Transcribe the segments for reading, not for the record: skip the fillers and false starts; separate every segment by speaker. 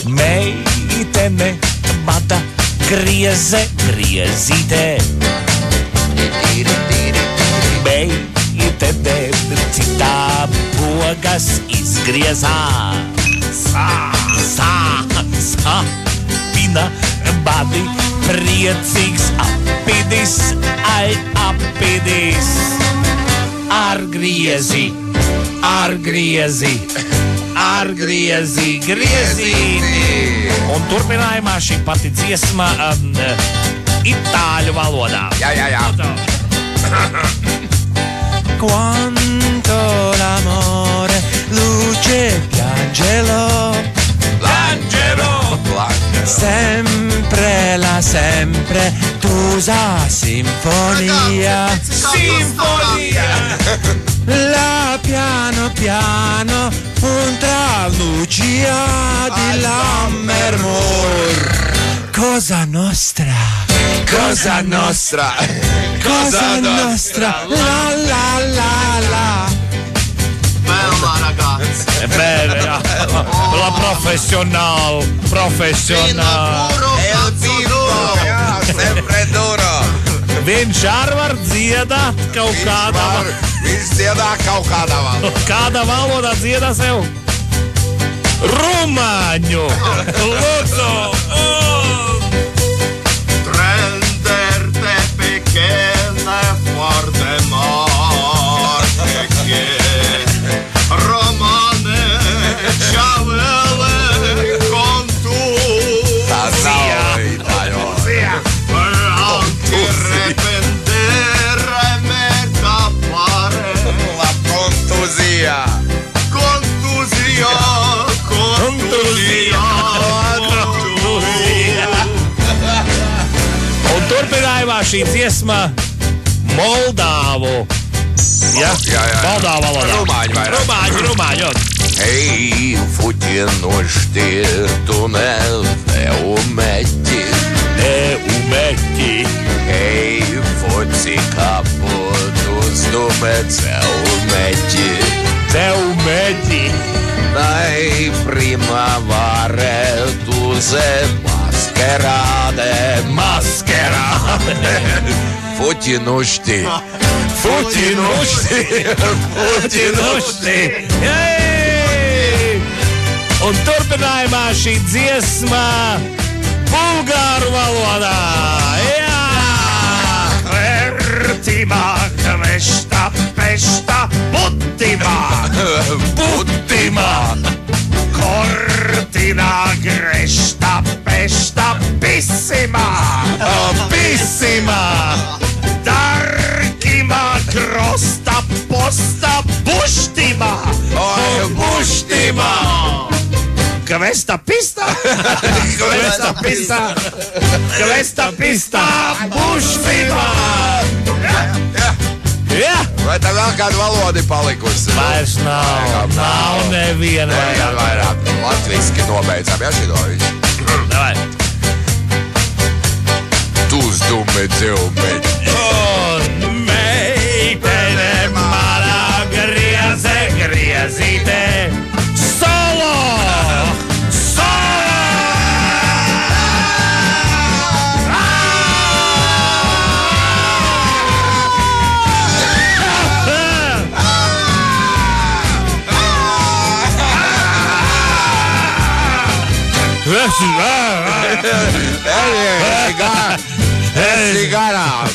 Speaker 1: Meitene, mada, griezīte. Meitene, citā pogas izgriezā. Pina, badi, priecīgs apidis, ai apidis. Ar griezi, griezīti. Un turpinājumā šī pati dziesma itāļu valodā.
Speaker 2: Jā.
Speaker 3: Quanto l'amore luce piangelo. Sempre la tusa sinfonia. La piano piano un tralucia di Lammermoor. Cosa nostra, la.
Speaker 4: Bella ragazzi.
Speaker 1: È bella, la professional.
Speaker 2: El vivo, sempre duro.
Speaker 1: Viņš arī var dziedāt kaut kādā valodā.
Speaker 2: Viņš dziedā kaut kādā valodā.
Speaker 1: Kādā valodā dziedā sev? Rumāņu! Lūdzu!
Speaker 4: Prenderte pequeña fuerte morte che romane ciavele con tu per anche rependere me cappare
Speaker 2: La contusia.
Speaker 1: Un turpinājumā šī dziesma Moldāvu.
Speaker 2: Jā.
Speaker 1: Moldāvu valodā. Rumāņu.
Speaker 2: Ei, futinošti, tunel, neumeti. Ei, fuci kaputu, stumēt, ceumeti. Dai primavare, tu se mascherade. Futinošti.
Speaker 1: Ei! Un turpinājumā šī dziesma bulgāru valodā. Jā! Vertimā, kvešta, pešta, putimā. Kortina, grešta, pešta, pisimā. Darkimā, krosta, posta, buštimā. Kvesta pista, buštimā. Jā!
Speaker 2: Vai tā vēl kāda valoda ir palikusi?
Speaker 1: Vairs nav neviena
Speaker 2: vairāk. Latviski nobeidzām, jā, šito viņš.
Speaker 1: Davai.
Speaker 2: Tūs dume cilmeņi.
Speaker 1: Un meitene manā griezīte. Solo!
Speaker 2: Esi garām.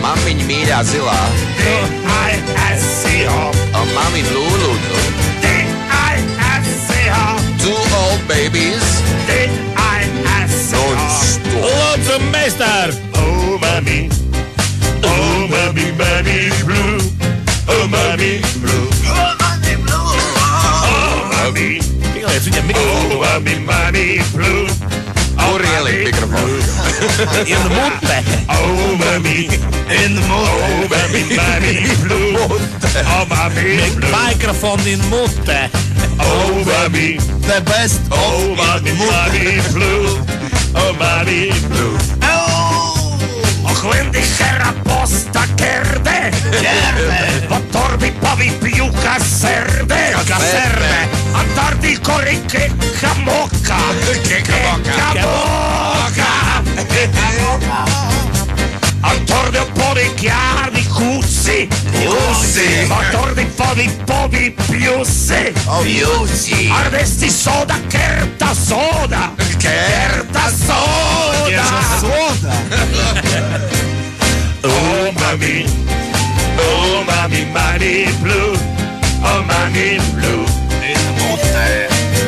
Speaker 2: Mamiņa mīļā zilā. Mamiņa lūlūtu. Two old babies.
Speaker 1: Lūdzu, meistar! Oh, mami, baby blue. Oh, mami, blue. Pieliec viņam mikrofonu. Oh, mami, blue.
Speaker 2: Kur ielikt mikrofonu?
Speaker 1: In mute.
Speaker 4: Oh, mommy, in the morning. Oh, mommy blue. Oh, mommy blue.
Speaker 1: Microphone in mute.
Speaker 4: Oh, mommy,
Speaker 3: The best.
Speaker 4: oh, mommy blue. Oh, mommy blue. Och quindi c'era posta cherde. Vattorbi pavi più caserve.
Speaker 2: Caserve.
Speaker 4: Andardi corri che camocca.
Speaker 2: Che camocca.
Speaker 4: Antordi un po' di chiari cuzzi.
Speaker 2: Cuzzi.
Speaker 4: Antordi un po' di piussi.
Speaker 2: Viuzzi.
Speaker 4: Arresti soda, kerta soda. Kerta soda. Oh, mommy, mommy blue. Oh, mommy blue.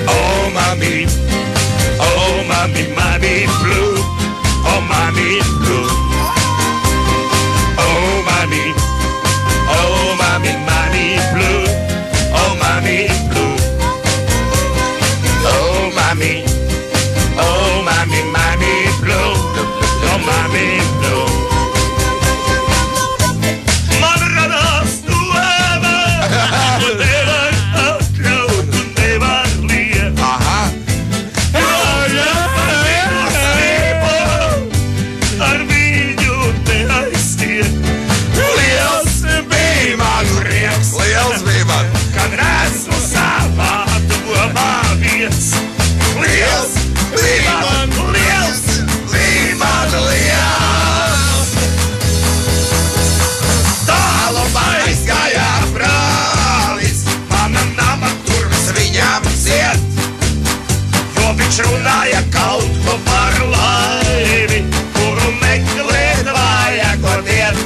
Speaker 4: Oh, mommy, mommy blue. Oh, mommy blue. Oh, mommy, mommy blue. Oh, mommy blue. Oh, mommy, mommy blue. Oh, mommy blue.
Speaker 2: Aha. Liels bija man.
Speaker 4: Kad esmu savā domājies, liels bija man, liels bija man, liels. Tālu aizgāja brālis, mana nama durvis viņam ciet, jo viņš runāja kaut ko par laivi, kuru meklēt vajag iet.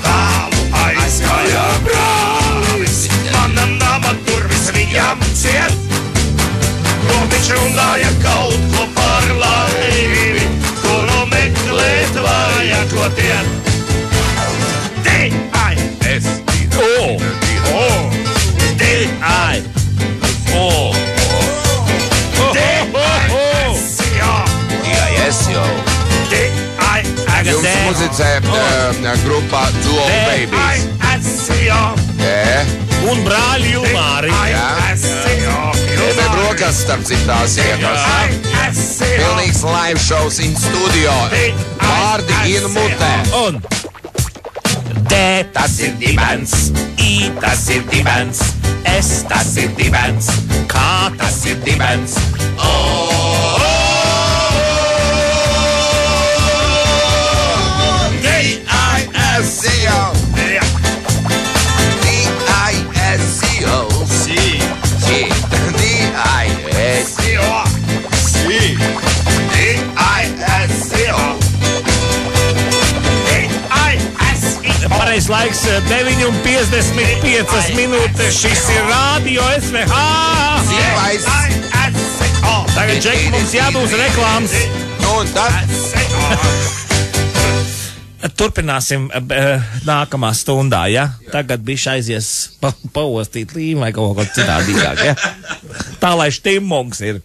Speaker 4: Tālu aizgāja brālis, mana nama durvis viņam ciet, jo viņš runāja kaut ko par laivi, kuru meklēt vajag iet.
Speaker 2: Es.
Speaker 1: Oh.
Speaker 2: Yes, jo. Jums muzicē grupā Duo Babies.
Speaker 1: Un brāļi Umāri.
Speaker 2: Ebe brokas starp citās iepas. Pilnīgs live shows in studio. Vārdi in mutē.
Speaker 1: Un
Speaker 4: D tas ir dibens, I tas ir dibens, S tas ir dibens, K tas ir dibens.
Speaker 2: D-I-S-C-O. D-I-S-C-O.
Speaker 1: pareizais laiks 9:55 minūtes. Šis ir Radio SVH. Tagad, Džek, mums jābūt reklāmas.
Speaker 2: Un tad
Speaker 1: Turpināsim nākamā stundā, ja? Tagad bišķi aizies paostīt līmu vai kaut ko citādīgāk, ja? Tā, lai štimmungs ir.